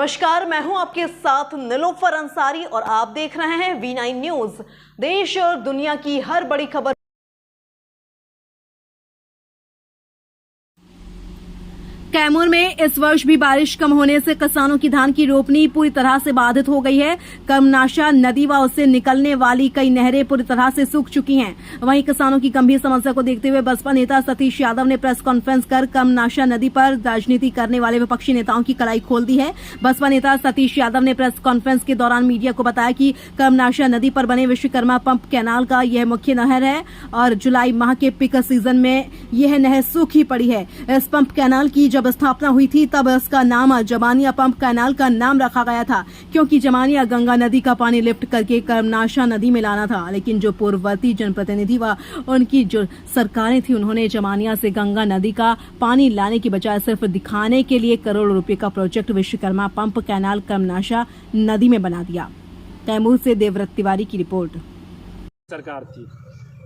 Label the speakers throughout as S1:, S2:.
S1: नमस्कार, मैं हूं आपके साथ निलोफर अंसारी और आप देख रहे हैं V9 न्यूज। देश और दुनिया की हर बड़ी खबर। कैमूर में इस वर्ष भी बारिश कम होने से किसानों की धान की रोपनी पूरी तरह से बाधित हो गई है। कर्मनाशा नदी व उससे निकलने वाली कई नहरें पूरी तरह से सूख चुकी हैं। वहीं किसानों की गंभीर समस्या को देखते हुए बसपा नेता सतीश यादव ने प्रेस कॉन्फ्रेंस कर कर्मनाशा नदी पर राजनीति करने वाले विपक्षी नेताओं की कलाई खोल दी है। बसपा नेता सतीश यादव ने प्रेस कॉन्फ्रेंस के दौरान मीडिया को बताया कि कर्मनाशा नदी पर बने विश्वकर्मा पंप कैनाल का यह मुख्य नहर है और जुलाई माह के पिक सीजन में यह नहर सूखी पड़ी है। इस पंप कैनाल की जब स्थापना हुई थी तब इसका नाम जमानिया पंप कैनाल का नाम रखा गया था, क्योंकि जमानिया गंगा नदी का पानी लिफ्ट करके कर्मनाशा नदी में लाना था। लेकिन जो पूर्ववर्ती जनप्रतिनिधि व उनकी जो सरकारें थी, उन्होंने जमानिया से गंगा नदी का पानी लाने की बजाय सिर्फ दिखाने के लिए करोड़ों रुपए का project Vishwakarma pump canal Karmanasha नदी में बना दिया। कैमूर से देवव्रत तिवारी की रिपोर्ट।
S2: सरकार थी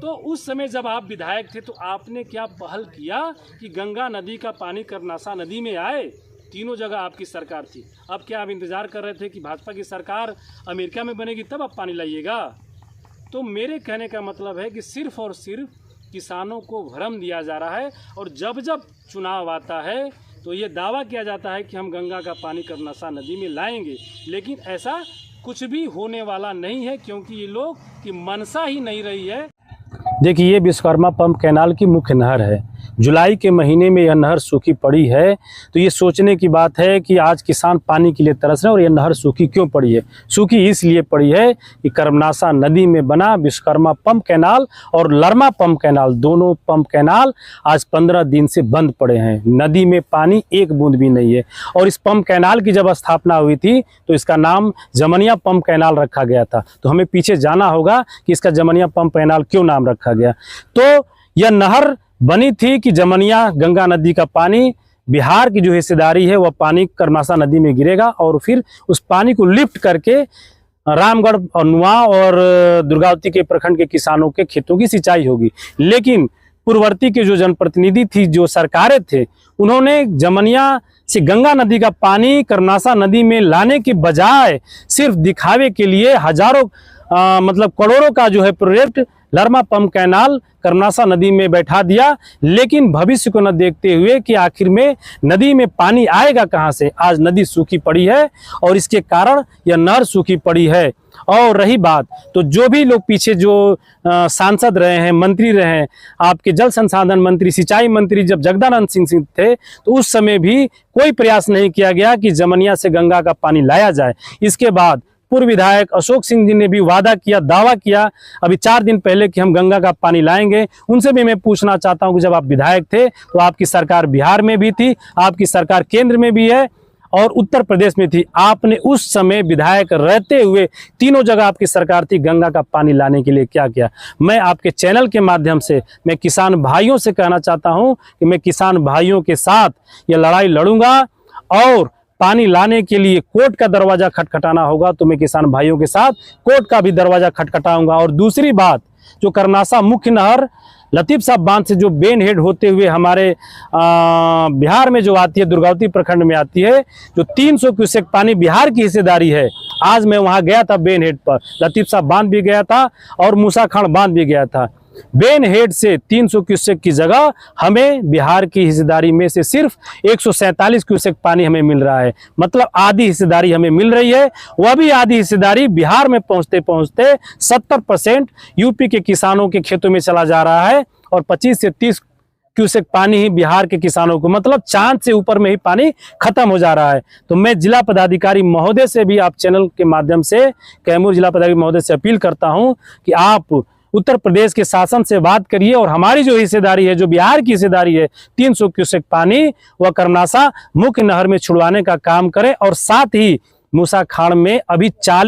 S2: तो उस समय जब आप विधायक थे तो आपने क्या पहल किया कि गंगा नदी का पानी कर्मनाशा नदी में आए? तीनों जगह आपकी सरकार थी। अब क्या आप इंतजार कर रहे थे कि भाजपा की सरकार अमेरिका में बनेगी तब आप पानी लाइएगा? तो मेरे कहने का मतलब है कि सिर्फ और सिर्फ किसानों को भ्रम दिया जा रहा है और जब जब चुनाव आता है तो ये दावा किया जाता है कि हम गंगा का पानी कर्मनाशा नदी में लाएंगे, लेकिन ऐसा कुछ भी होने वाला नहीं है, क्योंकि ये लोग की मनसा ही नहीं रही है।
S3: देखिए, ये विश्वकर्मा पंप कैनाल की मुख्य नहर है। जुलाई के महीने में यह नहर सूखी पड़ी है, तो ये सोचने की बात है कि आज किसान पानी के लिए तरस रहे हैं। और यह नहर सूखी क्यों पड़ी है? सूखी इसलिए पड़ी है कि कर्मनाशा नदी में बना विश्वकर्मा पंप कैनाल और लरमा पंप कैनाल, दोनों पंप कैनाल आज 15 दिन से बंद पड़े हैं। नदी में पानी एक बूंद भी नहीं है। और इस पंप कैनाल की जब स्थापना हुई थी तो इसका नाम जमनिया पंप कैनाल रखा गया था। तो हमें पीछे जाना होगा कि इसका जमनिया पंप कैनाल क्यों नाम रखा गया। तो यह नहर बनी थी कि जमनिया गंगा नदी का पानी, बिहार की जो हिस्सेदारी है वह पानी कर्मनाशा नदी में गिरेगा और फिर उस पानी को लिफ्ट करके रामगढ़ और नुआ और दुर्गावती के प्रखंड के किसानों के खेतों की सिंचाई होगी। लेकिन पूर्ववर्ती के जो जनप्रतिनिधि थी, जो सरकारें थे, उन्होंने जमनिया से गंगा नदी का पानी कर्मनाशा नदी में लाने के बजाय सिर्फ दिखावे के लिए हजारों मतलब करोड़ों का जो है प्रोजेक्ट लरमा पंप कैनाल कर्मनाशा नदी में बैठा दिया। लेकिन भविष्य को न देखते हुए कि आखिर में नदी में पानी आएगा कहां से। आज नदी सूखी पड़ी है और इसके कारण यह नहर सूखी पड़ी है। और रही बात, तो जो भी लोग पीछे जो सांसद रहे हैं, मंत्री रहे हैं, आपके जल संसाधन मंत्री, सिंचाई मंत्री जब जगदानंद सिंह थे तो उस समय भी कोई प्रयास नहीं किया गया कि जमनिया से गंगा का पानी लाया जाए। इसके बाद पूर्व विधायक अशोक सिंह जी ने भी वादा किया, दावा किया अभी 4 दिन पहले कि हम गंगा का पानी लाएंगे। उनसे भी मैं पूछना चाहता हूं कि जब आप विधायक थे तो आपकी सरकार बिहार में भी थी, आपकी सरकार केंद्र में भी है और उत्तर प्रदेश में थी। आपने उस समय विधायक रहते हुए तीनों जगह आपकी सरकार थी, गंगा का पानी लाने के लिए क्या किया? मैं आपके चैनल के माध्यम से मैं किसान भाइयों से कहना चाहता हूं कि मैं किसान भाइयों के साथ ये लड़ाई लड़ूंगा और पानी लाने के लिए कोर्ट का दरवाजा खटखटाना होगा तो मैं किसान भाइयों के साथ कोर्ट का भी दरवाजा खटखटाऊंगा। और दूसरी बात, जो कर्मनाशा मुख्य नहर लतीफ साहब बांध से जो बेन हेड होते हुए हमारे बिहार में जो आती है, दुर्गावती प्रखंड में आती है, जो 300 क्यूसेक पानी बिहार की हिस्सेदारी है। आज मैं वहां गया था, बेन हेड पर लतीफ साहब बांध भी गया था और मूसाखान बांध भी गया था। बेन हेड से 300 क्यूसेक की जगह हमें बिहार की हिस्सेदारी में से सिर्फ 147 क्यूसेक पानी हमें मिल रहा है। मतलब आधी हिस्सेदारी हमें मिल रही है। वह भी आधी हिस्सेदारी बिहार में पहुंचते पहुंचते 70% यूपी के किसानों के खेतों में चला जा रहा है और 25 से 30 क्यूसेक पानी ही बिहार के किसानों को, मतलब चांद से ऊपर में ही पानी खत्म हो जा रहा है। तो मैं जिला पदाधिकारी महोदय से भी आप चैनल के माध्यम से, कैमूर जिला पदाधिकारी महोदय से अपील करता हूं कि आप उत्तर प्रदेश के शासन से बात करिए और हमारी जो हिस्सेदारी है, जो बिहार की हिस्सेदारी है 300 क्यूसेक पानी, वह कर्मनाशा मुख्य नहर में छुड़वाने का काम करें। और साथ ही मूसाखान में अभी 40